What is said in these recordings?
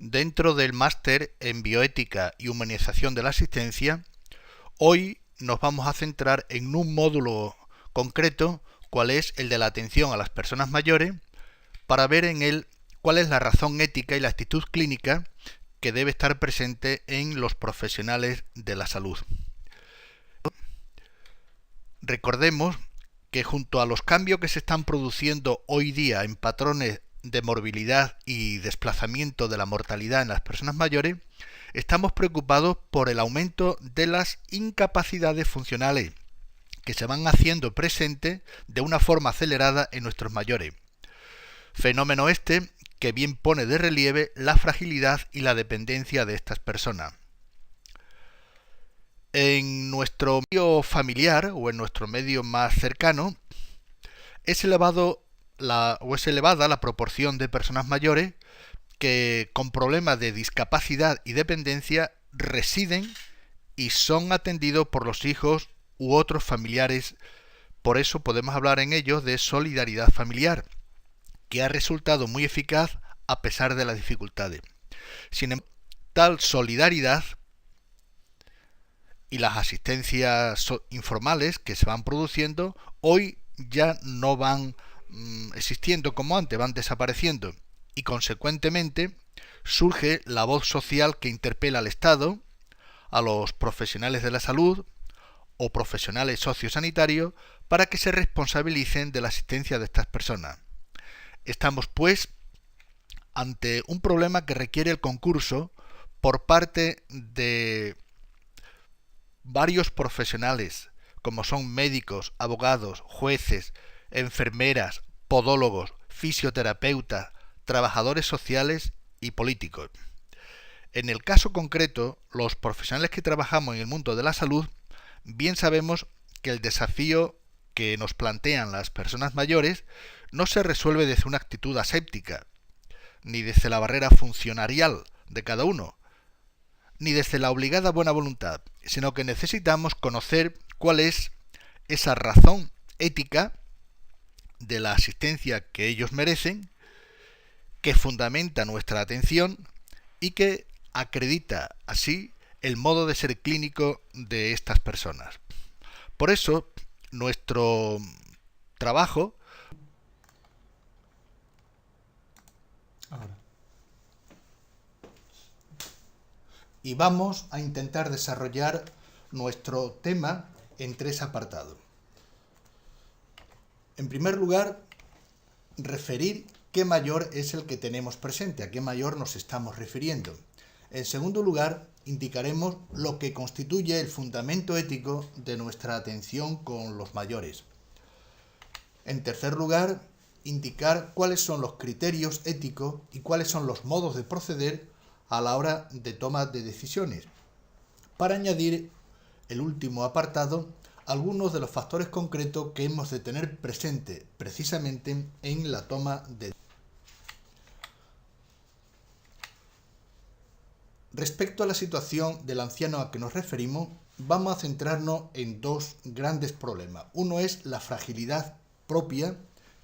Dentro del máster en bioética y humanización de la asistencia, hoy nos vamos a centrar en un módulo concreto, cuál es el de la atención a las personas mayores, para ver en él cuál es la razón ética y la actitud clínica que debe estar presente en los profesionales de la salud. Recordemos que junto a los cambios que se están produciendo hoy día en patrones de morbilidad y desplazamiento de la mortalidad en las personas mayores, estamos preocupados por el aumento de las incapacidades funcionales que se van haciendo presentes de una forma acelerada en nuestros mayores. Fenómeno este que bien pone de relieve la fragilidad y la dependencia de estas personas. En nuestro medio familiar o en nuestro medio más cercano es elevada la proporción de personas mayores que con problemas de discapacidad y dependencia residen y son atendidos por los hijos u otros familiares. Por eso podemos hablar en ellos de solidaridad familiar, que ha resultado muy eficaz a pesar de las dificultades. Sin embargo, tal solidaridad y las asistencias informales que se van produciendo hoy ya no van existiendo como antes, van desapareciendo, y consecuentemente surge la voz social que interpela al Estado, a los profesionales de la salud o profesionales sociosanitarios para que se responsabilicen de la asistencia de estas personas. Estamos, pues, ante un problema que requiere el concurso por parte de varios profesionales, como son médicos, abogados, jueces, enfermeras, podólogos, fisioterapeutas, trabajadores sociales y políticos. En el caso concreto, los profesionales que trabajamos en el mundo de la salud, bien sabemos que el desafío que nos plantean las personas mayores no se resuelve desde una actitud aséptica, ni desde la barrera funcionarial de cada uno, ni desde la obligada buena voluntad, sino que necesitamos conocer cuál es esa razón ética de la asistencia que ellos merecen, que fundamenta nuestra atención y que acredita así el modo de ser clínico de estas personas. Por eso, nuestro trabajo y vamos a intentar desarrollar nuestro tema en 3 apartados. En primer lugar, referir qué mayor es el que tenemos presente, a qué mayor nos estamos refiriendo. En segundo lugar, indicaremos lo que constituye el fundamento ético de nuestra atención con los mayores. En tercer lugar, indicar cuáles son los criterios éticos y cuáles son los modos de proceder a la hora de toma de decisiones. Para añadir el último apartado, algunos de los factores concretos que hemos de tener presente precisamente en la toma de decisiones. Respecto a la situación del anciano a que nos referimos, vamos a centrarnos en 2 grandes problemas. Uno es la fragilidad propia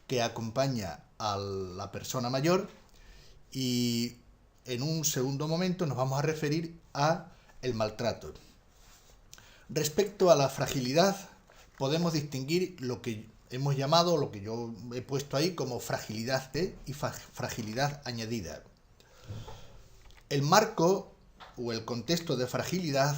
que acompaña a la persona mayor y en un segundo momento nos vamos a referir a el maltrato. Respecto a la fragilidad, podemos distinguir lo que hemos llamado, lo que yo he puesto ahí como fragilidad T y fragilidad añadida. El marco o el contexto de fragilidad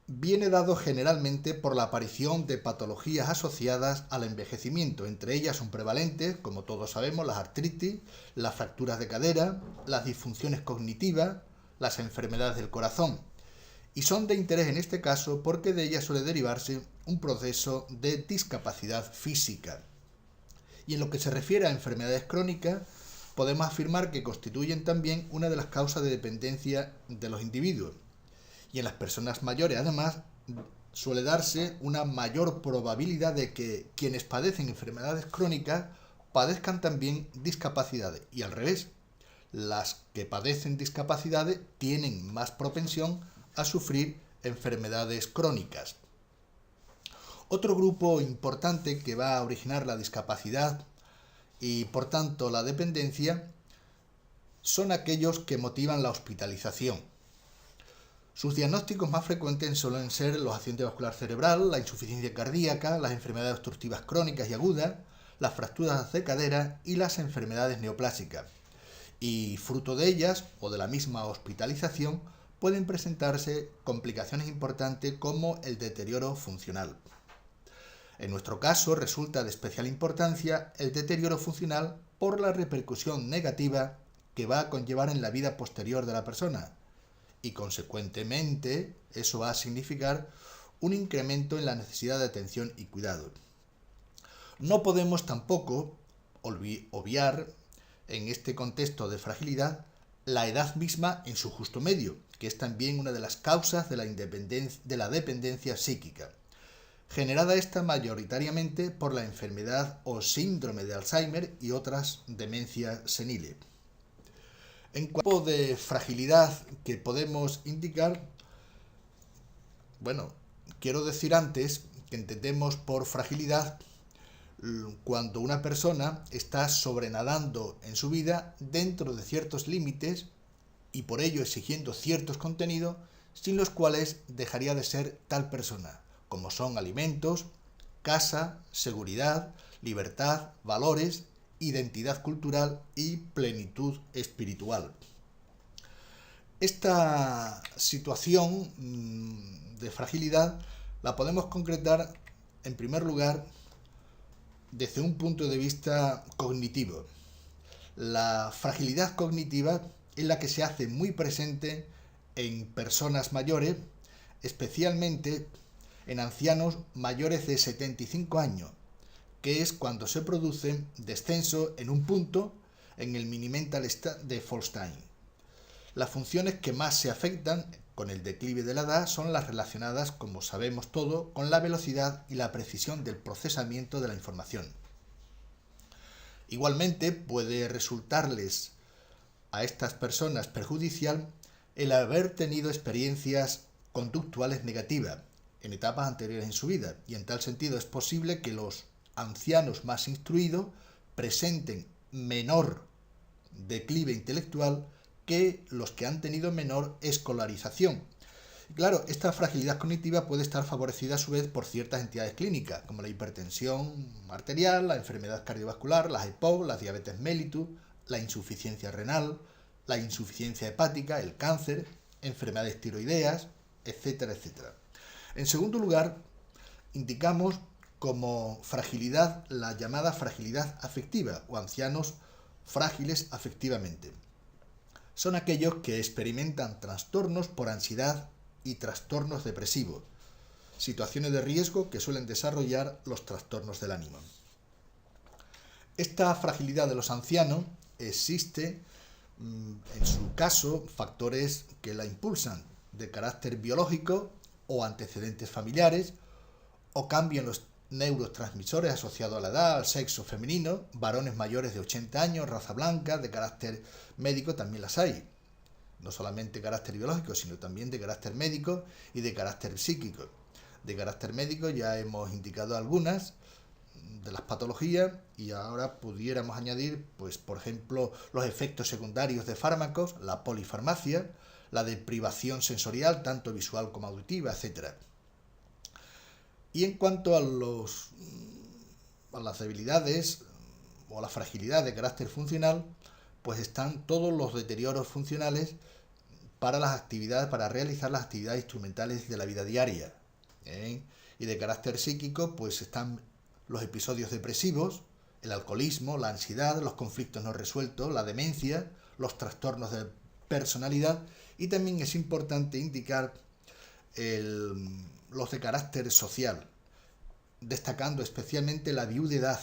viene dado generalmente por la aparición de patologías asociadas al envejecimiento. Entre ellas son prevalentes, como todos sabemos, las artritis, las fracturas de cadera, las disfunciones cognitivas, las enfermedades del corazón. Y son de interés en este caso porque de ellas suele derivarse un proceso de discapacidad física. Y en lo que se refiere a enfermedades crónicas, podemos afirmar que constituyen también una de las causas de dependencia de los individuos. Y en las personas mayores, además, suele darse una mayor probabilidad de que quienes padecen enfermedades crónicas padezcan también discapacidades. Y al revés, las que padecen discapacidades tienen más propensión a sufrir enfermedades crónicas. Otro grupo importante que va a originar la discapacidad y por tanto la dependencia son aquellos que motivan la hospitalización. Sus diagnósticos más frecuentes suelen ser los accidentes vascular cerebral, la insuficiencia cardíaca, las enfermedades obstructivas crónicas y agudas, las fracturas de cadera y las enfermedades neoplásicas. Y fruto de ellas o de la misma hospitalización pueden presentarse complicaciones importantes como el deterioro funcional. En nuestro caso resulta de especial importancia el deterioro funcional por la repercusión negativa que va a conllevar en la vida posterior de la persona y consecuentemente eso va a significar un incremento en la necesidad de atención y cuidado. No podemos tampoco obviar en este contexto de fragilidad la edad misma en su justo medio, que es también una de las causas de la dependencia psíquica, generada esta mayoritariamente por la enfermedad o síndrome de Alzheimer y otras demencias seniles. En cuanto de fragilidad que podemos indicar, quiero decir antes que entendemos por fragilidad cuando una persona está sobrenadando en su vida dentro de ciertos límites y por ello exigiendo ciertos contenidos sin los cuales dejaría de ser tal persona, como son alimentos, casa, seguridad, libertad, valores, identidad cultural y plenitud espiritual. Esta situación de fragilidad la podemos concretar en primer lugar desde un punto de vista cognitivo. La fragilidad cognitiva es la que se hace muy presente en personas mayores, especialmente en ancianos mayores de 75 años, que es cuando se produce descenso en un punto en el Mini-Mental State de Folstein. Las funciones que más se afectan con el declive de la edad son las relacionadas, como sabemos todo, con la velocidad y la precisión del procesamiento de la información. Igualmente puede resultarles a estas personas perjudicial el haber tenido experiencias conductuales negativas en etapas anteriores en su vida, y en tal sentido es posible que los ancianos más instruidos presenten menor declive intelectual que los que han tenido menor escolarización. Claro, esta fragilidad cognitiva puede estar favorecida a su vez por ciertas entidades clínicas, como la hipertensión arterial, la enfermedad cardiovascular, las EPOC, la diabetes mellitus, la insuficiencia renal, la insuficiencia hepática, el cáncer, enfermedades tiroideas, etcétera, etcétera. En segundo lugar, indicamos como fragilidad la llamada fragilidad afectiva o ancianos frágiles afectivamente. Son aquellos que experimentan trastornos por ansiedad y trastornos depresivos, situaciones de riesgo que suelen desarrollar los trastornos del ánimo. Esta fragilidad de los ancianos existe, en su caso, factores que la impulsan de carácter biológico o antecedentes familiares, o cambio en los neurotransmisores asociados a la edad, al sexo femenino, varones mayores de 80 años, raza blanca, de carácter médico también las hay. No solamente de carácter biológico, sino también de carácter médico y de carácter psíquico. De carácter médico ya hemos indicado algunas de las patologías y ahora pudiéramos añadir, por ejemplo, los efectos secundarios de fármacos, la polifarmacia, la deprivación sensorial, tanto visual como auditiva, etc. Y en cuanto a las debilidades o a la fragilidad de carácter funcional, pues están todos los deterioros funcionales para realizar las actividades instrumentales de la vida diaria. Y de carácter psíquico, pues están los episodios depresivos, el alcoholismo, la ansiedad, los conflictos no resueltos, la demencia, los trastornos de personalidad, y también es importante indicar los de carácter social, destacando especialmente la viudedad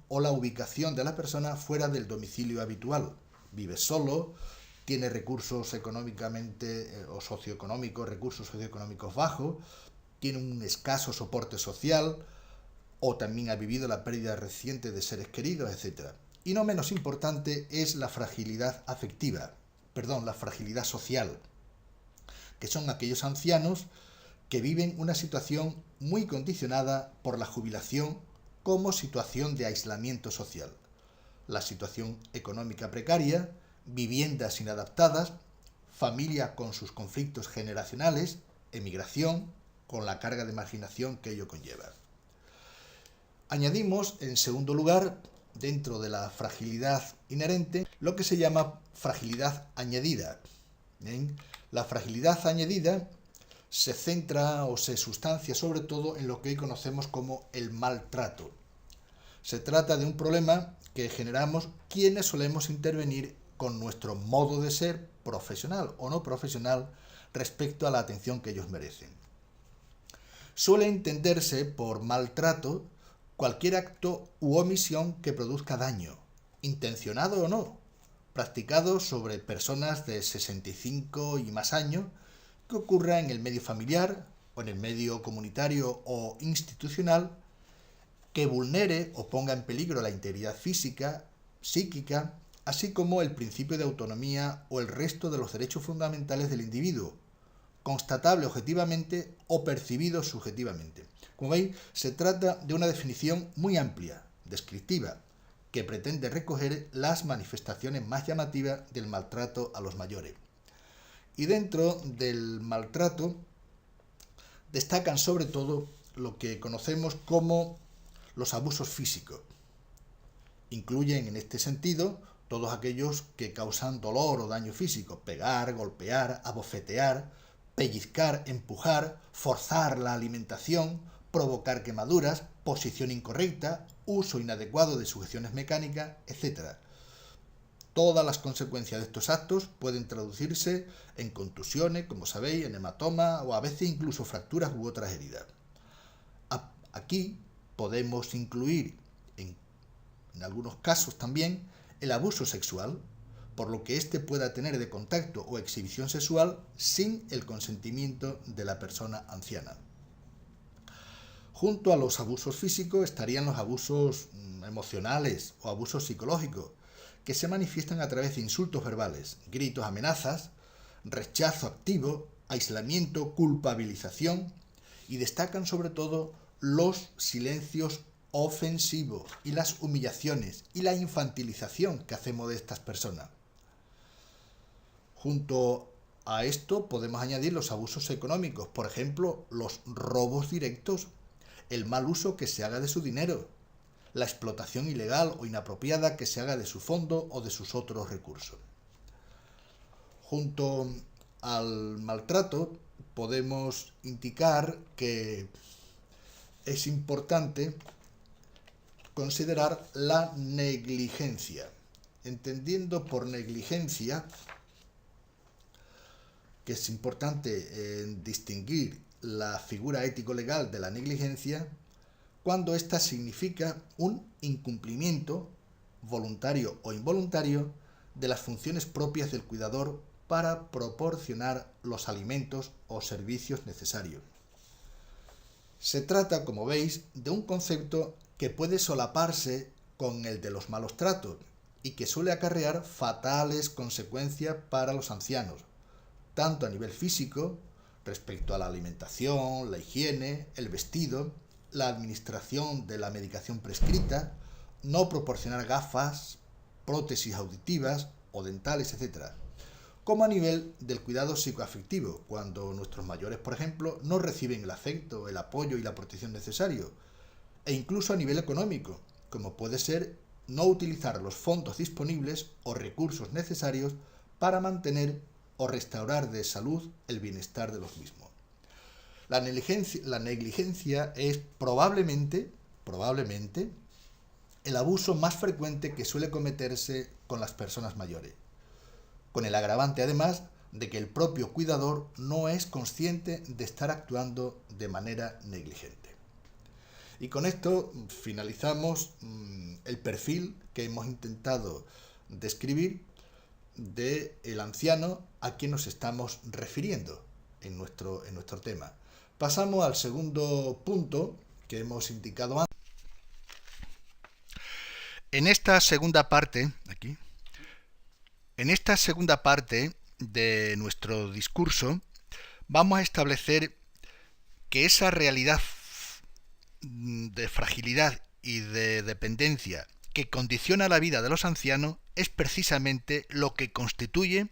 o la ubicación de la persona fuera del domicilio habitual. Vive solo, tiene recursos económicamente o socioeconómicos, recursos socioeconómicos bajos, tiene un escaso soporte social o también ha vivido la pérdida reciente de seres queridos, etc. Y no menos importante es la fragilidad la fragilidad social, que son aquellos ancianos que viven una situación muy condicionada por la jubilación como situación de aislamiento social, la situación económica precaria viviendas inadaptadas, familia con sus conflictos generacionales, emigración, con la carga de marginación que ello conlleva. Añadimos, en segundo lugar, dentro de la fragilidad inherente, lo que se llama fragilidad añadida. ¿Bien? La fragilidad añadida se centra o se sustancia sobre todo en lo que hoy conocemos como el maltrato. Se trata de un problema que generamos quienes solemos intervenir con nuestro modo de ser profesional o no profesional respecto a la atención que ellos merecen. Suele entenderse por maltrato cualquier acto u omisión que produzca daño, intencionado o no, practicado sobre personas de 65 y más años, que ocurra en el medio familiar o en el medio comunitario o institucional, que vulnere o ponga en peligro la integridad física, psíquica, así como el principio de autonomía o el resto de los derechos fundamentales del individuo, constatable objetivamente o percibido subjetivamente. Como veis, se trata de una definición muy amplia, descriptiva, que pretende recoger las manifestaciones más llamativas del maltrato a los mayores. Y dentro del maltrato destacan sobre todo lo que conocemos como los abusos físicos. Incluyen en este sentido todos aquellos que causan dolor o daño físico: pegar, golpear, abofetear, pellizcar, empujar, forzar la alimentación, provocar quemaduras, posición incorrecta, uso inadecuado de sujeciones mecánicas, etc. Todas las consecuencias de estos actos pueden traducirse en contusiones, como sabéis, en hematoma o a veces incluso fracturas u otras heridas. Aquí podemos incluir, en algunos casos también, el abuso sexual, por lo que éste pueda tener de contacto o exhibición sexual sin el consentimiento de la persona anciana. Junto a los abusos físicos estarían los abusos emocionales o abusos psicológicos, que se manifiestan a través de insultos verbales, gritos, amenazas, rechazo activo, aislamiento, culpabilización, y destacan sobre todo los silencios ofensivos y las humillaciones y la infantilización que hacemos de estas personas. Junto a esto podemos añadir los abusos económicos, por ejemplo, los robos directos, el mal uso que se haga de su dinero, la explotación ilegal o inapropiada que se haga de su fondo o de sus otros recursos. Junto al maltrato podemos indicar que es importante considerar la negligencia, entendiendo por negligencia que es importante distinguir la figura ético-legal de la negligencia cuando ésta significa un incumplimiento voluntario o involuntario de las funciones propias del cuidador para proporcionar los alimentos o servicios necesarios. Se trata, como veis, de un concepto que puede solaparse con el de los malos tratos y que suele acarrear fatales consecuencias para los ancianos, tanto a nivel físico, respecto a la alimentación, la higiene, el vestido, la administración de la medicación prescrita, no proporcionar gafas, prótesis auditivas o dentales, etc., como a nivel del cuidado psicoafectivo, cuando nuestros mayores, por ejemplo, no reciben el afecto, el apoyo y la protección necesario, e incluso a nivel económico, como puede ser no utilizar los fondos disponibles o recursos necesarios para mantener o restaurar de salud el bienestar de los mismos. La negligencia es probablemente el abuso más frecuente que suele cometerse con las personas mayores, con el agravante además de que el propio cuidador no es consciente de estar actuando de manera negligente. Y con esto finalizamos el perfil que hemos intentado describir del anciano a quien nos estamos refiriendo en nuestro tema. Pasamos al segundo punto que hemos indicado antes. En esta segunda parte de nuestro discurso, vamos a establecer que esa realidad de fragilidad y de dependencia que condiciona la vida de los ancianos es precisamente lo que constituye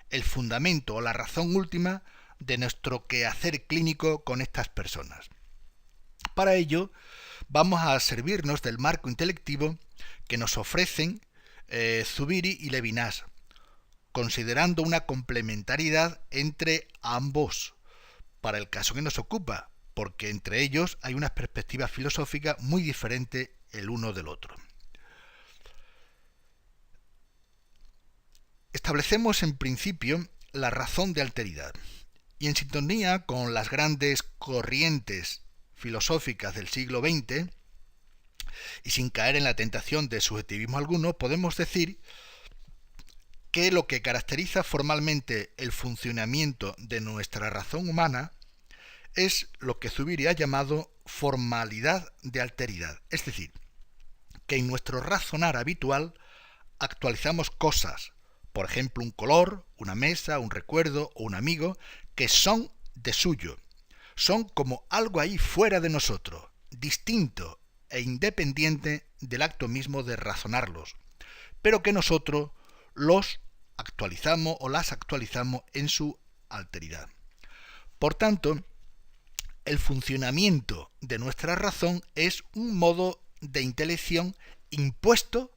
el fundamento o la razón última de nuestro quehacer clínico con estas personas. Para ello, vamos a servirnos del marco intelectivo que nos ofrecen Zubiri y Levinas, considerando una complementariedad entre ambos, para el caso que nos ocupa, porque entre ellos hay unas perspectivas filosóficas muy diferentes el uno del otro. Establecemos en principio la razón de alteridad, y en sintonía con las grandes corrientes filosóficas del siglo XX, y sin caer en la tentación de subjetivismo alguno, podemos decir que lo que caracteriza formalmente el funcionamiento de nuestra razón humana es lo que Zubiri ha llamado formalidad de alteridad, es decir, que en nuestro razonar habitual actualizamos cosas, por ejemplo un color, una mesa, un recuerdo o un amigo, que son de suyo, son como algo ahí fuera de nosotros, distinto e independiente del acto mismo de razonarlos, pero que nosotros los actualizamos o las actualizamos en su alteridad. Por tanto, el funcionamiento de nuestra razón es un modo de intelección impuesto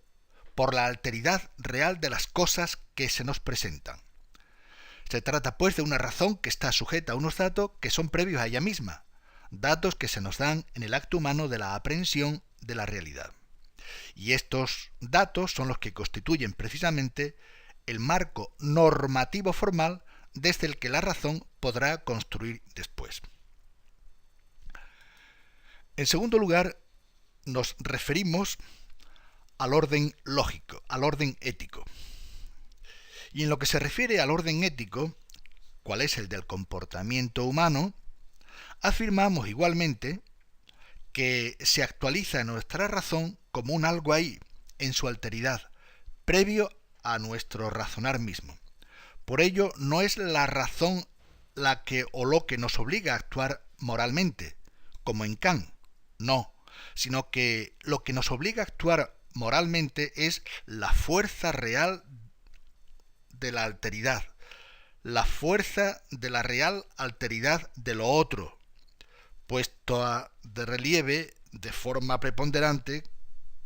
por la alteridad real de las cosas que se nos presentan. Se trata pues de una razón que está sujeta a unos datos que son previos a ella misma, datos que se nos dan en el acto humano de la aprehensión de la realidad. Y estos datos son los que constituyen precisamente el marco normativo formal desde el que la razón podrá construir después. En segundo lugar, nos referimos al orden lógico, al orden ético. Y en lo que se refiere al orden ético, cuál es el del comportamiento humano, afirmamos igualmente que se actualiza nuestra razón como un algo ahí, en su alteridad, previo a nuestro razonar mismo. Por ello, no es la razón la que o lo que nos obliga a actuar moralmente, como en Kant, no, sino que lo que nos obliga a actuar moralmente es la fuerza real de la alteridad, la fuerza de la real alteridad de lo otro, puesto de relieve de forma preponderante,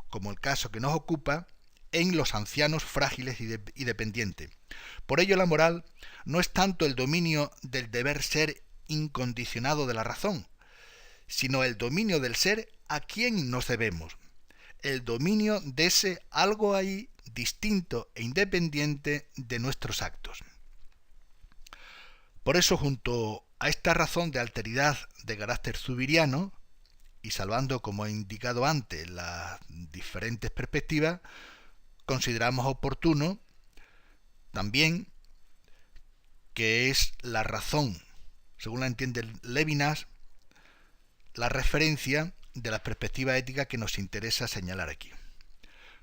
como el caso que nos ocupa, en los ancianos frágiles y dependientes. Por ello la moral no es tanto el dominio del deber ser incondicionado de la razón, sino el dominio del ser a quien nos debemos, el dominio de ese algo ahí distinto e independiente de nuestros actos. Por eso, junto a esta razón de alteridad de carácter zubiriano, y salvando, como he indicado antes, las diferentes perspectivas, consideramos oportuno también que es la razón, según la entiende Levinas, la referencia de la perspectiva ética que nos interesa señalar aquí.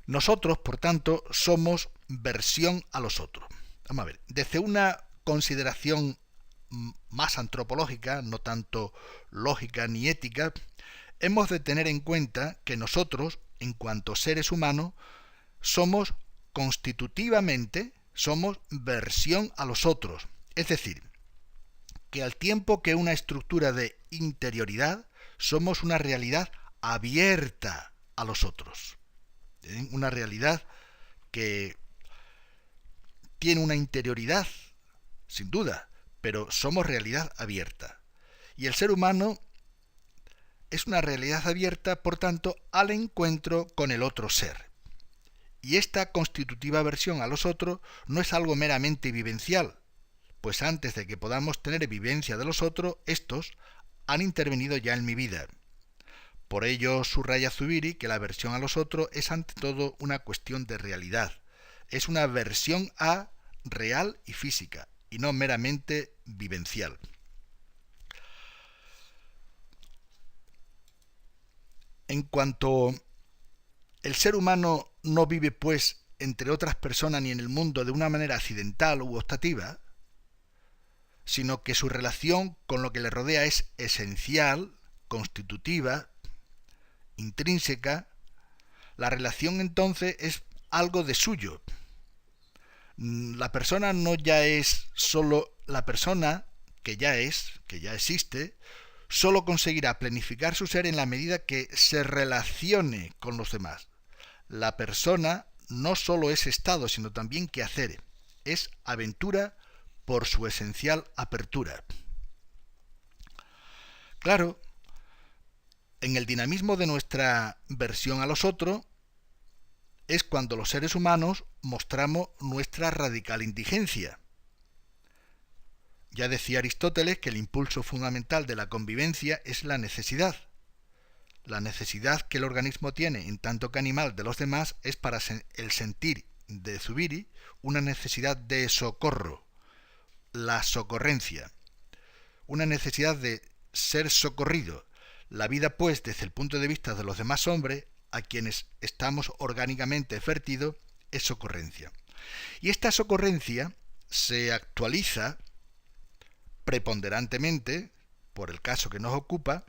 Nosotros, por tanto, somos versión a los otros. Vamos a ver, desde una consideración más antropológica, no tanto lógica ni ética, hemos de tener en cuenta que nosotros, en cuanto seres humanos, somos constitutivamente, somos versión a los otros. Es decir, que al tiempo que una estructura de interioridad, somos una realidad abierta a los otros. Una realidad que tiene una interioridad, sin duda, pero somos realidad abierta. Y el ser humano es una realidad abierta, por tanto, al encuentro con el otro ser. Y esta constitutiva aversión a los otros no es algo meramente vivencial, pues antes de que podamos tener vivencia de los otros, estos han intervenido ya en mi vida. Por ello subraya Zubiri que la aversión a los otros es ante todo una cuestión de realidad. Es una aversión a real y física, y no meramente vivencial. En cuanto el ser humano no vive, pues, entre otras personas ni en el mundo de una manera accidental u optativa, sino que su relación con lo que le rodea es esencial, constitutiva, intrínseca, la relación entonces es algo de suyo, La persona no ya es solo la persona que ya existe, solo conseguirá planificar su ser en la medida que se relacione con los demás. La persona no solo es estado, sino también quehacer. Es aventura por su esencial apertura. Claro, en el dinamismo de nuestra versión a los otros, es cuando los seres humanos mostramos nuestra radical indigencia. Ya decía Aristóteles que el impulso fundamental de la convivencia es la necesidad. La necesidad que el organismo tiene, en tanto que animal, de los demás es para el sentir de Zubiri una necesidad de socorro, la socorrencia, una necesidad de ser socorrido. La vida, pues, desde el punto de vista de los demás hombres, a quienes estamos orgánicamente vertidos, es socorrencia. Y esta socorrencia se actualiza preponderantemente, por el caso que nos ocupa,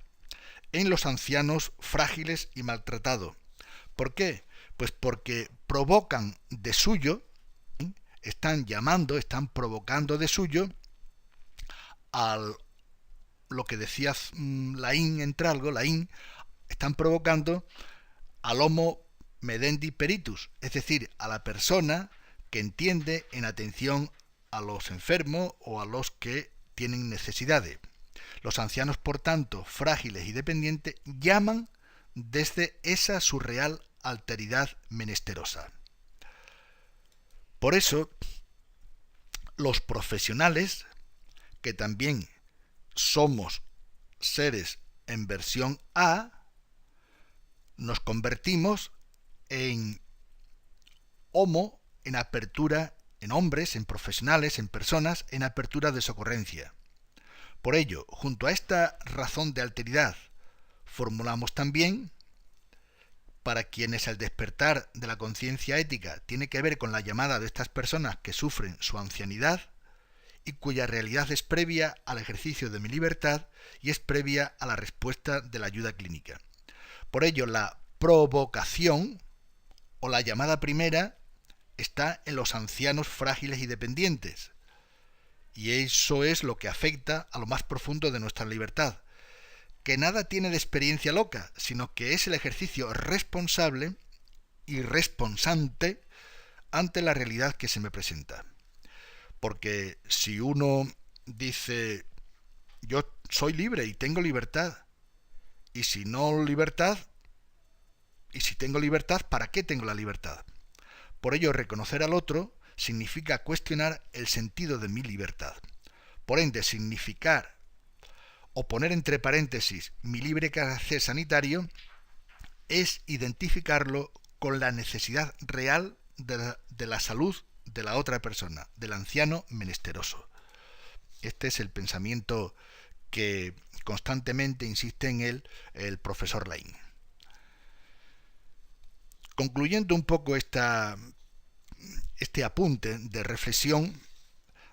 en los ancianos frágiles y maltratados. ¿Por qué? Pues porque provocan de suyo, están provocando de suyo al lo que decía Laín Entralgo, están provocando al homo medendi peritus, es decir, a la persona que entiende en atención a los enfermos o a los que tienen necesidades. Los ancianos, por tanto, frágiles y dependientes, llaman desde esa surreal alteridad menesterosa. Por eso, los profesionales, que también somos seres en versión A, nos convertimos en homo, en apertura, en hombres, en profesionales, en personas, en apertura de socorrencia. Por ello, junto a esta razón de alteridad, formulamos también, para quienes el despertar de la conciencia ética tiene que ver con la llamada de estas personas que sufren su ancianidad y cuya realidad es previa al ejercicio de mi libertad y es previa a la respuesta de la ayuda clínica. Por ello, la provocación o la llamada primera está en los ancianos frágiles y dependientes. Y eso es lo que afecta a lo más profundo de nuestra libertad, que nada tiene de experiencia loca, sino que es el ejercicio responsable y responsante ante la realidad que se me presenta. Porque si uno dice, yo soy libre y tengo libertad, y si no libertad, y si tengo libertad, ¿para qué tengo la libertad? Por ello, reconocer al otro significa cuestionar el sentido de mi libertad. Por ende, significar o poner entre paréntesis mi libre carácter sanitario es identificarlo con la necesidad real de la salud de la otra persona, del anciano menesteroso. Este es el pensamiento que constantemente insiste en él el profesor Laín. Concluyendo un poco este apunte de reflexión,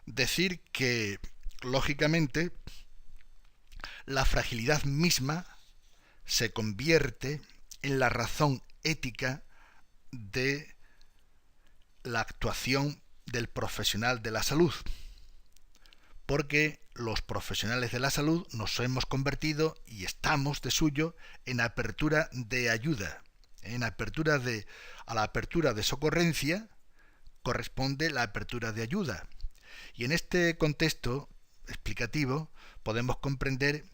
decir que, lógicamente, la fragilidad misma se convierte en la razón ética de la actuación del profesional de la salud, porque los profesionales de la salud nos hemos convertido y estamos de suyo en apertura de ayuda, a la apertura de socorrencia corresponde la apertura de ayuda. Y en este contexto explicativo podemos comprender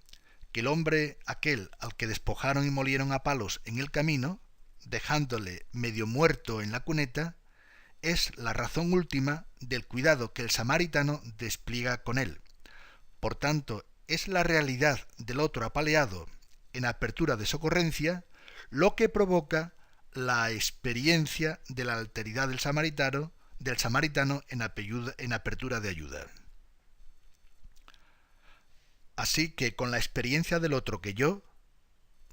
que el hombre aquel al que despojaron y molieron a palos en el camino, dejándole medio muerto en la cuneta, es la razón última del cuidado que el samaritano despliega con él. Por tanto, es la realidad del otro apaleado en apertura de socorrencia lo que provoca la experiencia de la alteridad del samaritano en apertura de ayuda. Así que con la experiencia del otro que yo,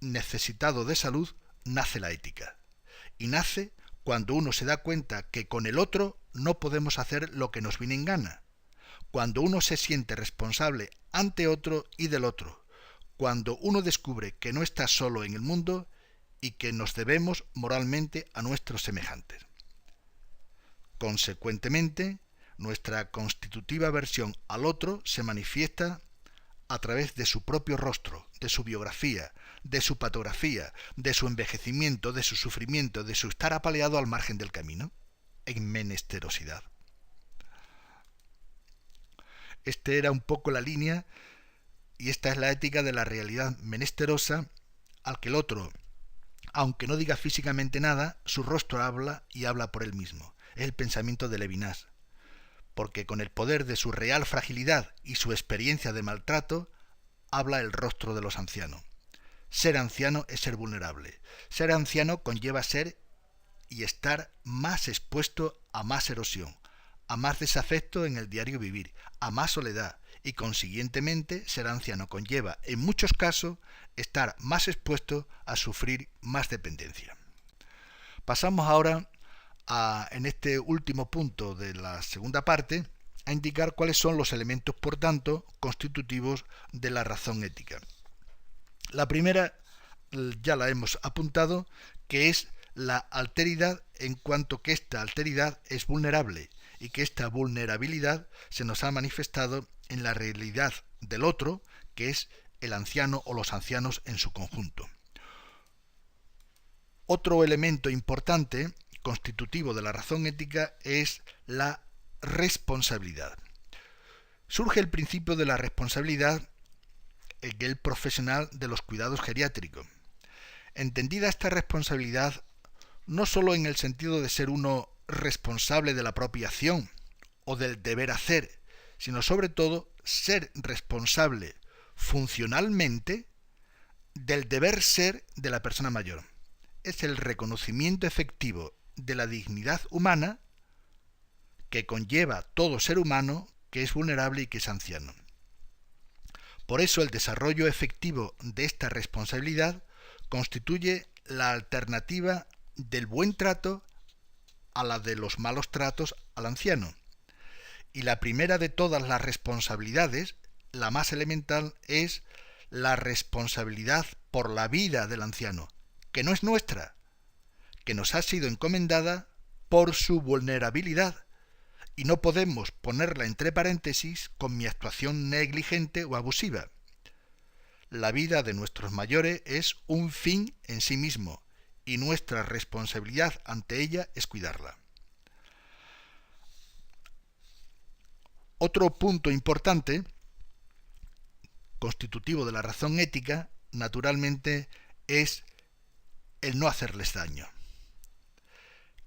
necesitado de salud, nace la ética. Y nace cuando uno se da cuenta que con el otro no podemos hacer lo que nos viene en gana. Cuando uno se siente responsable ante otro y del otro. Cuando uno descubre que no está solo en el mundo y que nos debemos moralmente a nuestros semejantes. Consecuentemente, nuestra constitutiva aversión al otro se manifiesta a través de su propio rostro, de su biografía, de su patografía, de su envejecimiento, de su sufrimiento, de su estar apaleado al margen del camino, en menesterosidad. Esta era un poco la línea, y esta es la ética de la realidad menesterosa, al que el otro, aunque no diga físicamente nada, su rostro habla y habla por él mismo. Es el pensamiento de Levinas, porque con el poder de su real fragilidad y su experiencia de maltrato, habla el rostro de los ancianos. Ser anciano es ser vulnerable. Ser anciano conlleva ser y estar más expuesto a más erosión, a más desafecto en el diario vivir, a más soledad, y consiguientemente ser anciano conlleva, en muchos casos, estar más expuesto a sufrir más dependencia. Pasamos ahora en este último punto de la segunda parte, a indicar cuáles son los elementos, por tanto, constitutivos de la razón ética. La primera ya la hemos apuntado, que es la alteridad, en cuanto que esta alteridad es vulnerable y que esta vulnerabilidad se nos ha manifestado en la realidad del otro, que es el anciano o los ancianos en su conjunto. Otro elemento importante constitutivo de la razón ética es la responsabilidad. Surge el principio de la responsabilidad en el profesional de los cuidados geriátricos. Entendida esta responsabilidad no sólo en el sentido de ser uno responsable de la propia acción o del deber hacer, sino sobre todo ser responsable funcionalmente del deber ser de la persona mayor. Es el reconocimiento efectivo de la dignidad humana que conlleva todo ser humano que es vulnerable y que es anciano. Por eso el desarrollo efectivo de esta responsabilidad constituye la alternativa del buen trato a la de los malos tratos al anciano. Y la primera de todas las responsabilidades, la más elemental, es la responsabilidad por la vida del anciano, que no es nuestra, que nos ha sido encomendada por su vulnerabilidad, y no podemos ponerla entre paréntesis con mi actuación negligente o abusiva. La vida de nuestros mayores es un fin en sí mismo, y nuestra responsabilidad ante ella es cuidarla. Otro punto importante, constitutivo de la razón ética, naturalmente, es el no hacerles daño,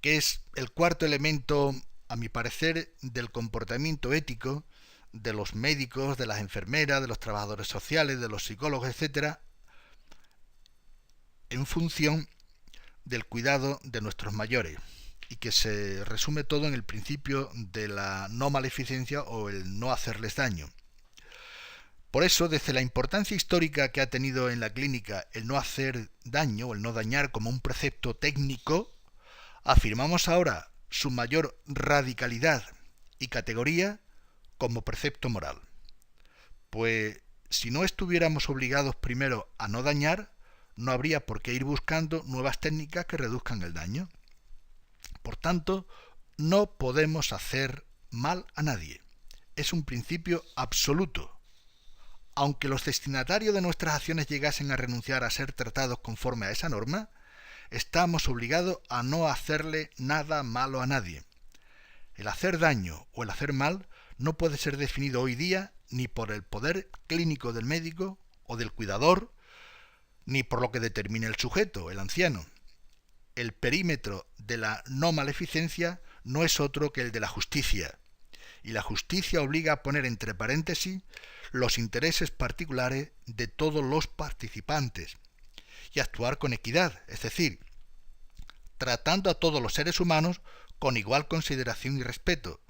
que es el cuarto elemento, a mi parecer, del comportamiento ético de los médicos, de las enfermeras, de los trabajadores sociales, de los psicólogos, etc., en función del cuidado de nuestros mayores, y que se resume todo en el principio de la no maleficencia o el no hacerles daño. Por eso, desde la importancia histórica que ha tenido en la clínica el no hacer daño o el no dañar como un precepto técnico, afirmamos ahora su mayor radicalidad y categoría como precepto moral. Pues si no estuviéramos obligados primero a no dañar, no habría por qué ir buscando nuevas técnicas que reduzcan el daño. Por tanto, no podemos hacer mal a nadie. Es un principio absoluto. Aunque los destinatarios de nuestras acciones llegasen a renunciar a ser tratados conforme a esa norma, estamos obligados a no hacerle nada malo a nadie. El hacer daño o el hacer mal no puede ser definido hoy día ni por el poder clínico del médico o del cuidador, ni por lo que determine el sujeto, el anciano. El perímetro de la no maleficencia no es otro que el de la justicia, y la justicia obliga a poner entre paréntesis los intereses particulares de todos los participantes y actuar con equidad, es decir, tratando a todos los seres humanos con igual consideración y respeto,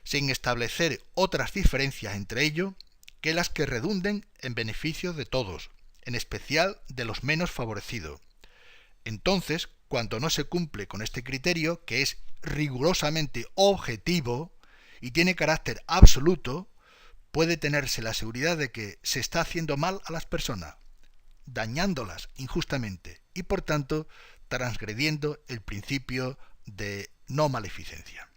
sin establecer otras diferencias entre ellos que las que redunden en beneficio de todos, en especial de los menos favorecidos. Entonces, cuando no se cumple con este criterio, que es rigurosamente objetivo y tiene carácter absoluto, puede tenerse la seguridad de que se está haciendo mal a las personas, dañándolas injustamente y, por tanto, transgrediendo el principio de no maleficencia.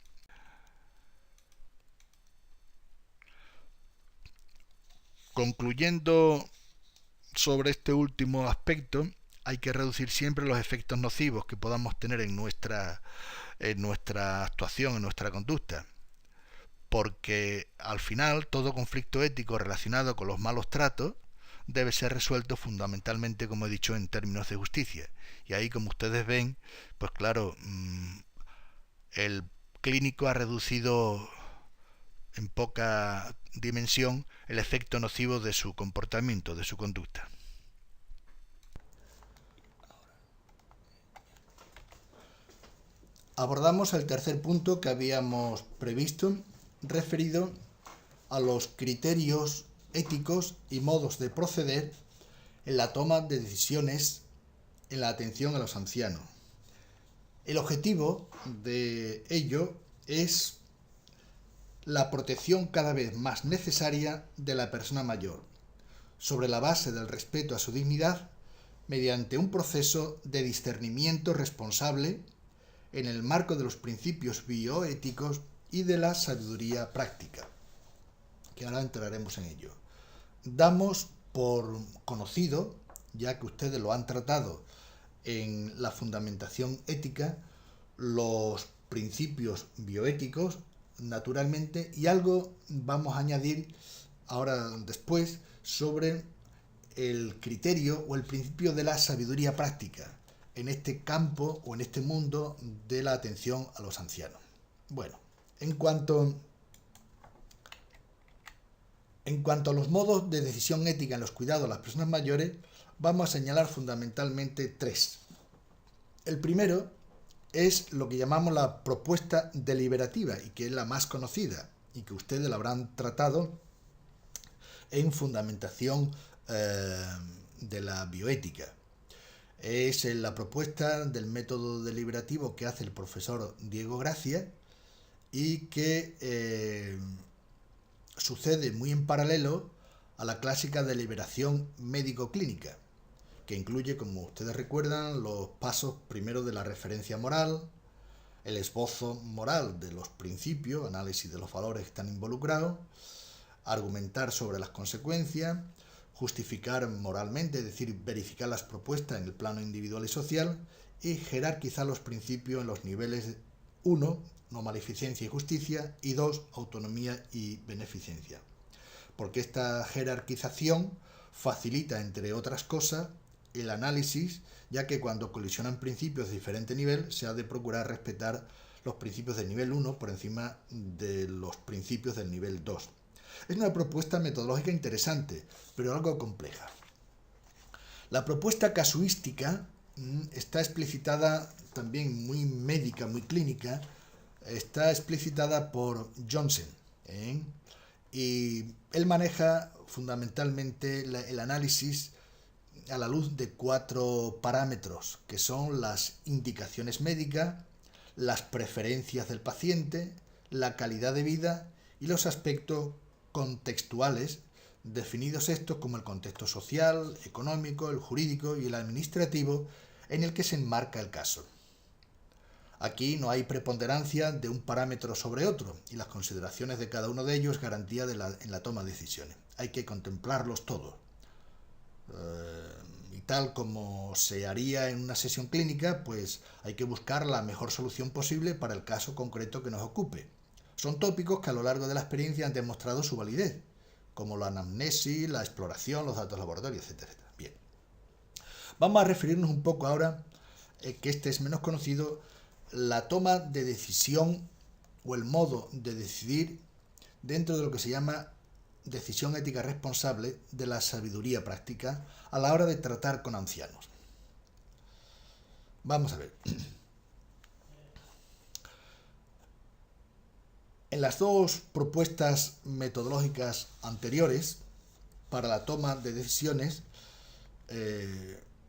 Concluyendo sobre este último aspecto, hay que reducir siempre los efectos nocivos que podamos tener en nuestra actuación, en nuestra conducta, porque al final todo conflicto ético relacionado con los malos tratos debe ser resuelto fundamentalmente, como he dicho, en términos de justicia. Y ahí, como ustedes ven, pues claro, el clínico ha reducido en poca dimensión el efecto nocivo de su comportamiento, de su conducta. Abordamos el tercer punto que habíamos previsto, referido a los criterios éticos y modos de proceder en la toma de decisiones en la atención a los ancianos. El objetivo de ello es la protección cada vez más necesaria de la persona mayor, sobre la base del respeto a su dignidad, mediante un proceso de discernimiento responsable en el marco de los principios bioéticos y de la sabiduría práctica, que ahora entraremos en ello. Damos por conocido, ya que ustedes lo han tratado en la fundamentación ética, los principios bioéticos, naturalmente, y algo vamos a añadir ahora después sobre el criterio o el principio de la sabiduría práctica en este campo o en este mundo de la atención a los ancianos. Bueno, en cuanto a los modos de decisión ética en los cuidados a las personas mayores, vamos a señalar fundamentalmente tres. El primero es lo que llamamos la propuesta deliberativa, y que es la más conocida y que ustedes la habrán tratado en fundamentación de la bioética. Es la propuesta del método deliberativo que hace el profesor Diego Gracia y que sucede muy en paralelo a la clásica deliberación médico-clínica, que incluye, como ustedes recuerdan, los pasos primero de la referencia moral, el esbozo moral de los principios, análisis de los valores que están involucrados, argumentar sobre las consecuencias, justificar moralmente, es decir, verificar las propuestas en el plano individual y social, y jerarquizar los principios en los niveles 1, no maleficencia y justicia, y 2, autonomía y beneficencia. Porque esta jerarquización facilita, entre otras cosas, el análisis, ya que cuando colisionan principios de diferente nivel, se ha de procurar respetar los principios del nivel 1 por encima de los principios del nivel 2. Es una propuesta metodológica interesante, pero algo compleja. La propuesta casuística está explicitada también muy médica, muy clínica, está explicitada por Johnson, y él maneja fundamentalmente el análisis a la luz de 4 parámetros, que son las indicaciones médicas, las preferencias del paciente, la calidad de vida y los aspectos contextuales, definidos estos como el contexto social, económico, el jurídico y el administrativo en el que se enmarca el caso. Aquí no hay preponderancia de un parámetro sobre otro, y las consideraciones de cada uno de ellos garantía en la toma de decisiones. Hay que contemplarlos todos. Y tal como se haría en una sesión clínica, pues hay que buscar la mejor solución posible para el caso concreto que nos ocupe. Son tópicos que a lo largo de la experiencia han demostrado su validez, como la anamnesis, la exploración, los datos laboratorios, etc. Bien. Vamos a referirnos un poco ahora, que este es menos conocido, la toma de decisión o el modo de decidir dentro de lo que se llama decisión ética responsable de la sabiduría práctica a la hora de tratar con ancianos. Vamos a ver. En las dos propuestas metodológicas anteriores para la toma de decisiones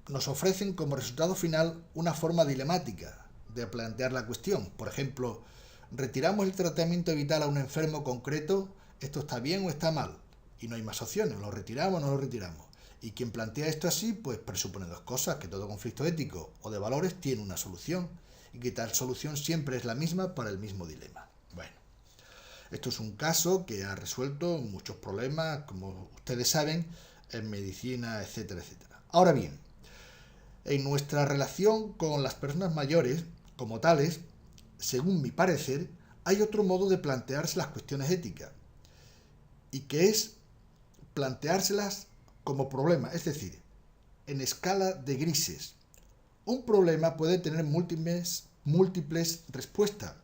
nos ofrecen como resultado final una forma dilemática de plantear la cuestión. Por ejemplo, retiramos el tratamiento vital a un enfermo concreto, ¿esto está bien o está mal? Y no hay más opciones, ¿lo retiramos o no lo retiramos? Y quien plantea esto así, pues presupone dos cosas: que todo conflicto ético o de valores tiene una solución, y que tal solución siempre es la misma para el mismo dilema. Bueno, Esto es un caso que ha resuelto muchos problemas, como ustedes saben, en medicina, etcétera, etcétera. Ahora bien, en nuestra relación con las personas mayores, como tales, según mi parecer, hay otro modo de plantearse las cuestiones éticas, y que es planteárselas como problema, es decir, en escala de grises. Un problema puede tener múltiples respuestas.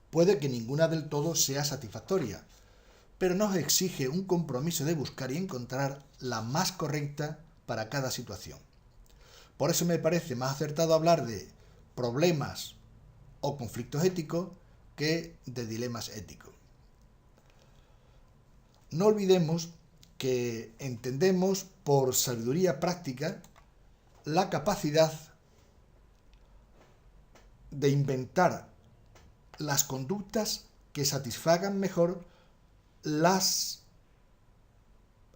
Puede que ninguna del todo sea satisfactoria, pero nos exige un compromiso de buscar y encontrar la más correcta para cada situación. Por eso me parece más acertado hablar de problemas o conflictos éticos que de dilemas éticos. No olvidemos que entendemos por sabiduría práctica la capacidad de inventar las conductas que satisfagan mejor las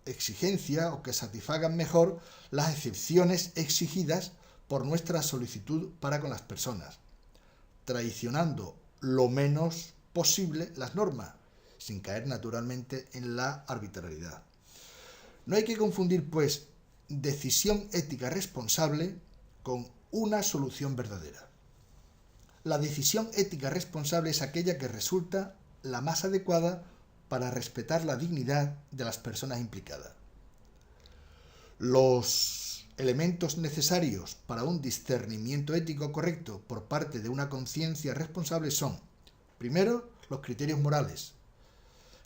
exigencias o que satisfagan mejor las excepciones exigidas por nuestra solicitud para con las personas, traicionando lo menos posible las normas, sin caer naturalmente en la arbitrariedad. No hay que confundir, pues, decisión ética responsable con una solución verdadera. La decisión ética responsable es aquella que resulta la más adecuada para respetar la dignidad de las personas implicadas. Los elementos necesarios para un discernimiento ético correcto por parte de una conciencia responsable son, primero, los criterios morales,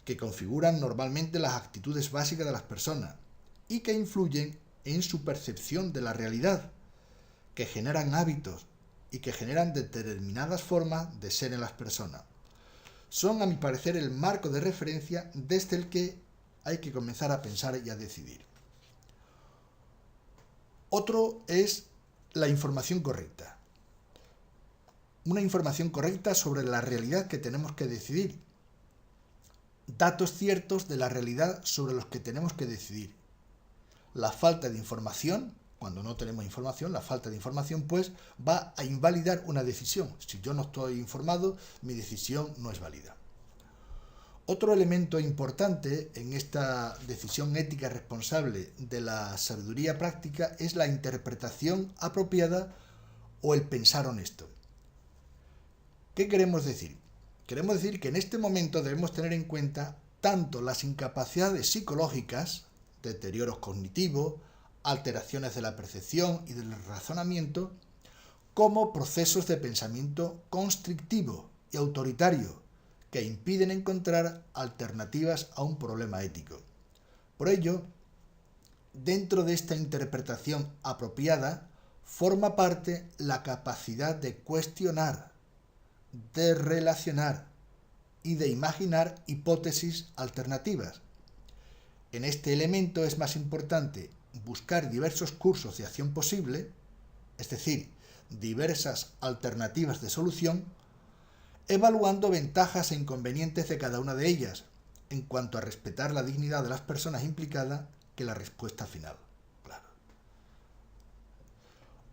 que configuran normalmente las actitudes básicas de las personas y que influyen en su percepción de la realidad, que generan hábitos y que generan determinadas formas de ser en las personas. Son, a mi parecer, el marco de referencia desde el que hay que comenzar a pensar y a decidir. Otro es la información correcta. Una información correcta sobre la realidad que tenemos que decidir. Datos ciertos de la realidad sobre los que tenemos que decidir. La falta de información, cuando no tenemos información, la falta de información, pues, va a invalidar una decisión. Si yo no estoy informado, mi decisión no es válida. Otro elemento importante en esta decisión ética responsable de la sabiduría práctica es la interpretación apropiada o el pensar honesto. ¿Qué queremos decir? Queremos decir que en este momento debemos tener en cuenta tanto las incapacidades psicológicas, deterioros cognitivos, alteraciones de la percepción y del razonamiento, como procesos de pensamiento constrictivo y autoritario que impiden encontrar alternativas a un problema ético. Por ello, dentro de esta interpretación apropiada, forma parte la capacidad de cuestionar, de relacionar y de imaginar hipótesis alternativas. En este elemento es más importante buscar diversos cursos de acción posible, es decir, diversas alternativas de solución, evaluando ventajas e inconvenientes de cada una de ellas, en cuanto a respetar la dignidad de las personas implicadas, que la respuesta final. Claro.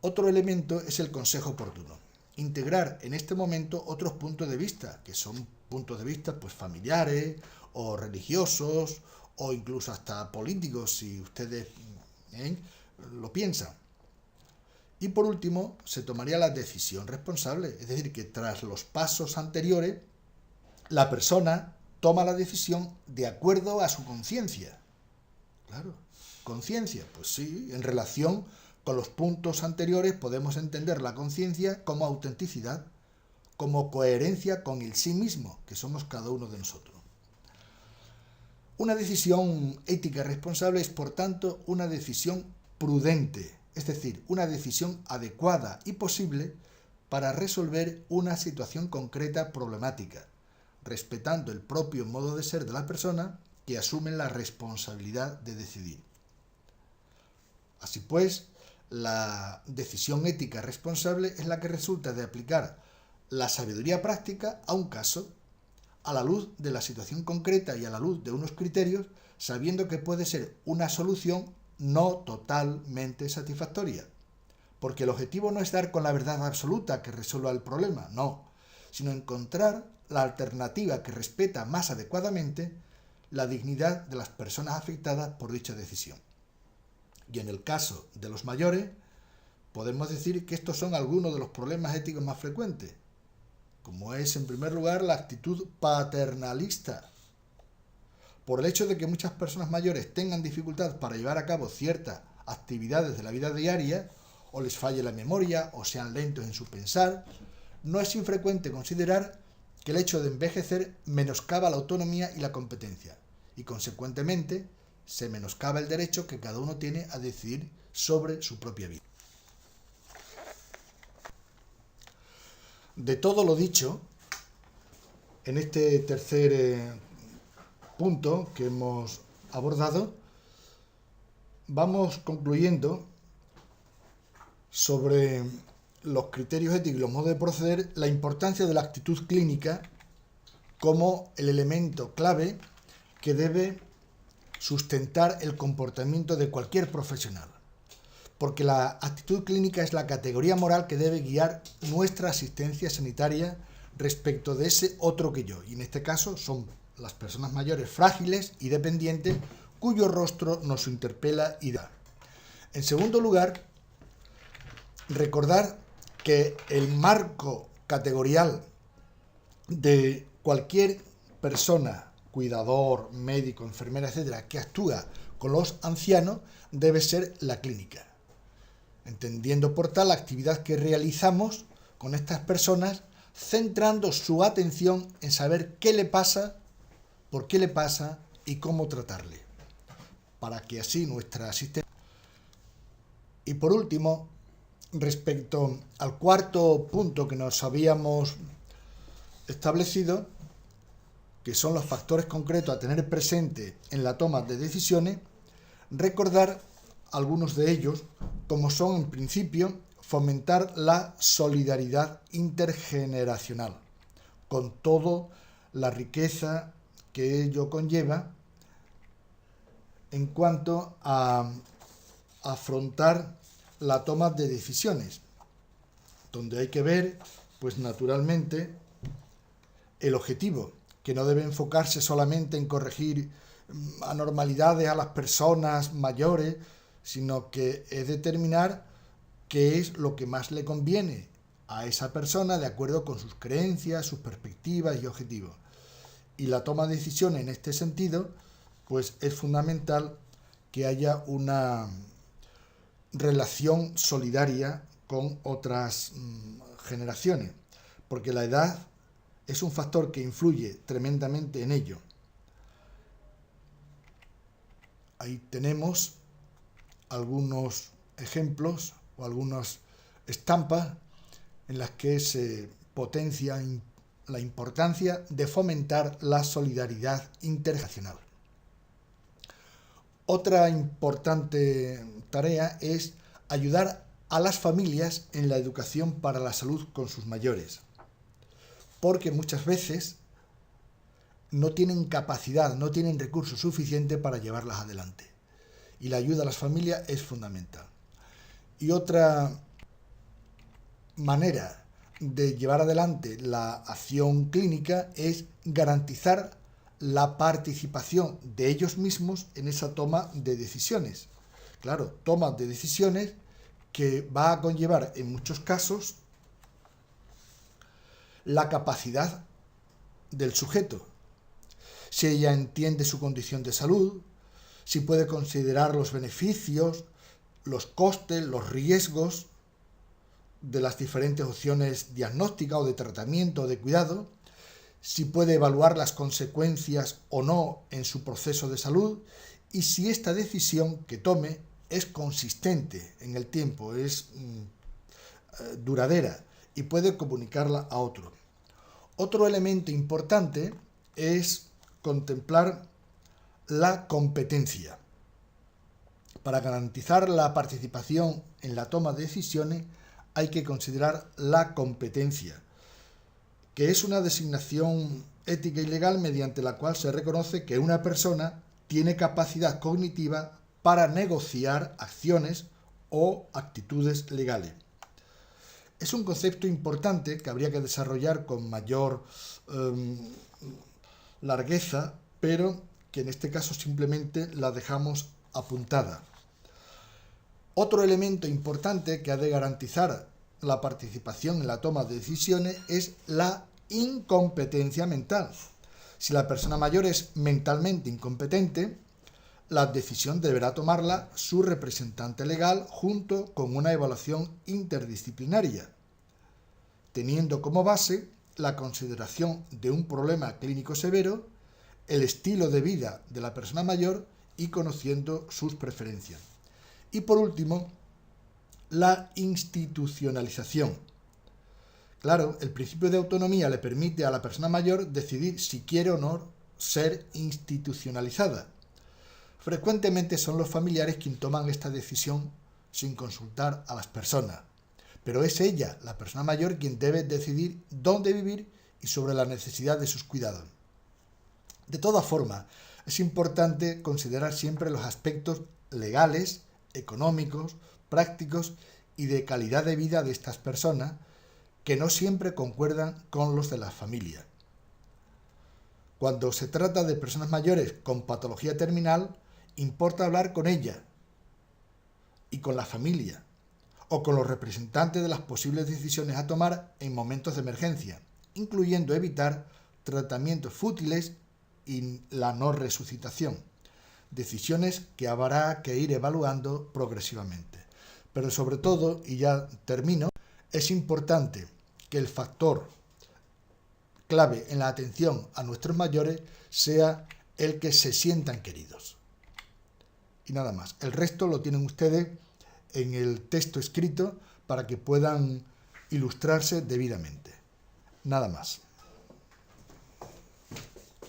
Otro elemento es el consejo oportuno. Integrar en este momento otros puntos de vista, que son puntos de vista pues familiares o religiosos o incluso hasta políticos, si ustedes lo piensan. Y por último, se tomaría la decisión responsable, es decir, que tras los pasos anteriores, la persona toma la decisión de acuerdo a su conciencia. Claro, conciencia, pues sí, en relación con los puntos anteriores podemos entender la conciencia como autenticidad, como coherencia con el sí mismo, que somos cada uno de nosotros. Una decisión ética responsable es, por tanto, una decisión prudente, es decir, una decisión adecuada y posible para resolver una situación concreta problemática, respetando el propio modo de ser de la persona que asume la responsabilidad de decidir. Así pues, la decisión ética responsable es la que resulta de aplicar la sabiduría práctica a un caso, a la luz de la situación concreta y a la luz de unos criterios, sabiendo que puede ser una solución no totalmente satisfactoria. Porque el objetivo no es dar con la verdad absoluta que resuelva el problema, no, sino encontrar la alternativa que respeta más adecuadamente la dignidad de las personas afectadas por dicha decisión. Y en el caso de los mayores, podemos decir que estos son algunos de los problemas éticos más frecuentes, como es en primer lugar la actitud paternalista. Por el hecho de que muchas personas mayores tengan dificultad para llevar a cabo ciertas actividades de la vida diaria, o les falle la memoria, o sean lentos en su pensar, no es infrecuente considerar que el hecho de envejecer menoscaba la autonomía y la competencia, y consecuentemente se menoscaba el derecho que cada uno tiene a decidir sobre su propia vida. De todo lo dicho, en este tercer punto que hemos abordado, vamos concluyendo sobre los criterios éticos y los modos de proceder, la importancia de la actitud clínica como el elemento clave que debe sustentar el comportamiento de cualquier profesional. Porque la actitud clínica es la categoría moral que debe guiar nuestra asistencia sanitaria respecto de ese otro que yo. Y en este caso son las personas mayores frágiles y dependientes cuyo rostro nos interpela y da. En segundo lugar, recordar que el marco categorial de cualquier persona, cuidador, médico, enfermera, etcétera, que actúa con los ancianos debe ser la clínica, entendiendo por tal la actividad que realizamos con estas personas, centrando su atención en saber qué le pasa, por qué le pasa y cómo tratarle, para que así nuestra asistencia. Y por último, respecto al cuarto punto que nos habíamos establecido, que son los factores concretos a tener presente en la toma de decisiones, recordar algunos de ellos, como son en principio fomentar la solidaridad intergeneracional, con toda la riqueza que ello conlleva en cuanto a afrontar la toma de decisiones, donde hay que ver, pues naturalmente, el objetivo, que no debe enfocarse solamente en corregir anormalidades a las personas mayores, sino que es determinar qué es lo que más le conviene a esa persona de acuerdo con sus creencias, sus perspectivas y objetivos. Y la toma de decisiones en este sentido, pues es fundamental que haya una relación solidaria con otras generaciones, porque la edad es un factor que influye tremendamente en ello. Ahí tenemos algunos ejemplos o algunas estampas en las que se potencia la importancia de fomentar la solidaridad intergeneracional. Otra importante tarea es ayudar a las familias en la educación para la salud con sus mayores, porque muchas veces no tienen capacidad, no tienen recursos suficientes para llevarlas adelante. Y la ayuda a las familias es fundamental. Y otra manera de llevar adelante la acción clínica es garantizar la participación de ellos mismos en esa toma de decisiones. Claro, toma de decisiones que va a conllevar en muchos casos la capacidad del sujeto. Si ella entiende su condición de salud, si puede considerar los beneficios, los costes, los riesgos de las diferentes opciones diagnósticas o de tratamiento o de cuidado, si puede evaluar las consecuencias o no en su proceso de salud y si esta decisión que tome es consistente en el tiempo, es duradera y puede comunicarla a otro. Otro elemento importante es contemplar la competencia. Para garantizar la participación en la toma de decisiones hay que considerar la competencia, que es una designación ética y legal mediante la cual se reconoce que una persona tiene capacidad cognitiva para negociar acciones o actitudes legales. Es un concepto importante que habría que desarrollar con mayor largueza, pero que en este caso simplemente la dejamos apuntada. Otro elemento importante que ha de garantizar la participación en la toma de decisiones es la incompetencia mental. Si la persona mayor es mentalmente incompetente, la decisión deberá tomarla su representante legal junto con una evaluación interdisciplinaria, teniendo como base la consideración de un problema clínico severo, el estilo de vida de la persona mayor y conociendo sus preferencias. Y por último, la institucionalización. Claro, el principio de autonomía le permite a la persona mayor decidir si quiere o no ser institucionalizada. Frecuentemente son los familiares quienes toman esta decisión sin consultar a las personas, pero es ella, la persona mayor, quien debe decidir dónde vivir y sobre la necesidad de sus cuidados. De todas formas, es importante considerar siempre los aspectos legales, económicos, prácticos y de calidad de vida de estas personas, que no siempre concuerdan con los de la familia. Cuando se trata de personas mayores con patología terminal, importa hablar con ella y con la familia, o con los representantes de las posibles decisiones a tomar en momentos de emergencia, incluyendo evitar tratamientos fútiles y la no resucitación, decisiones que habrá que ir evaluando progresivamente. Pero sobre todo, y ya termino, es importante que el factor clave en la atención a nuestros mayores sea el que se sientan queridos. Y nada más. El resto lo tienen ustedes en el texto escrito para que puedan ilustrarse debidamente. Nada más.